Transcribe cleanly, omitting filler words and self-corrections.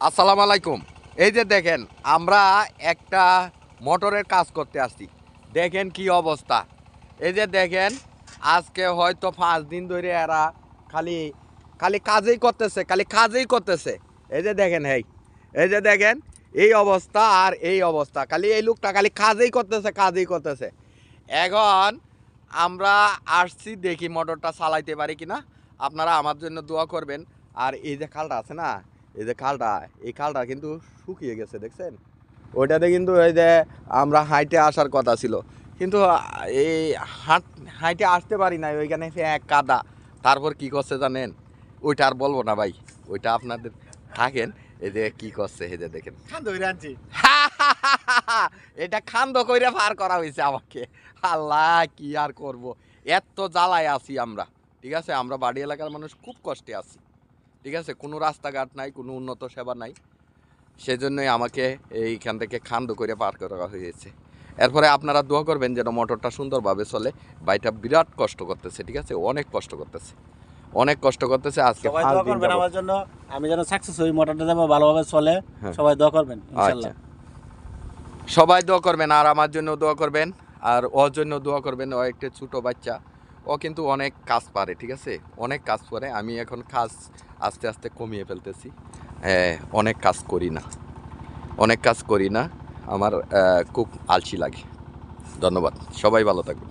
আসসালামু আলাইকুম। এই যে দেখেন আমরা একটা মোটরের কাজ করতে আসছি, দেখেন কি অবস্থা। এই যে দেখেন আজকে হয়তো 5 দিন ধরে এরা খালি খালি কাজেই করতেছে। এই যে দেখেন এই যে দেখেন এই অবস্থা আর এই অবস্থা, খালি এই লোকটা খালি কাজেই করতেছে। এখন আমরা আসছি, দেখি মোটরটা চালাইতে পারি কিনা। আপনারা আমার জন্য দোয়া করবেন। আর এই যে খালটা আছে না, এই খালটা কিন্তু শুকিয়ে গেছে, দেখছেন? ওইটাতে কিন্তু এই যে আমরা হাইটে আসার কথা ছিল, কিন্তু এই হাইটে আসতে পারি না, ওইখানে এক কাদা। তারপর কি করছে জানেন? ওইটা আর বলবো না ভাই, ওইটা আপনাদের থাকেন। এই যে কি করছে, এই যে দেখেন এটা খান্দ কইরা পার করা হয়েছে আমাকে। আল্লাহ, কি আর করব, এত জ্বালায় আছি আমরা। ঠিক আছে, আমরা বাড়ি এলাকার মানুষ খুব কষ্টে আছি। ঠিক আছে, কোনো রাস্তাঘাট নাই, কোনো উন্নত সেবা নাই, সেজন্যই আমাকে এইখান থেকে খান্দ করে পার করা হয়েছে। এরপরে আপনারা দোয়া করবেন যেন মোটরটা সুন্দরভাবে চলে। ভাইটা বিরাট কষ্ট করতেছে, ঠিক আছে, অনেক কষ্ট করতেছে আজকে। সবাই দোয়া করবেন আমার জন্য, আমি যেন সাকসেস হই, মোটরটা যেন ভালোভাবে চলে। সবাই দোয়া করবেন ইনশাআল্লাহ। সবাই দোয়া করবেন, আর আমার জন্য দোয়া করবেন, আর ওর জন্য দোয়া করবেন। ও একটা ছোট বাচ্চা, ও কিন্তু অনেক কাজ পারে, ঠিক আছে, অনেক কাজ করে। আমি এখন কাজ আস্তে আস্তে কমিয়ে ফেলতেছি। অনেক কাজ করি না, আমার খুব আলসি লাগে। ধন্যবাদ, সবাই ভালো থাকবেন।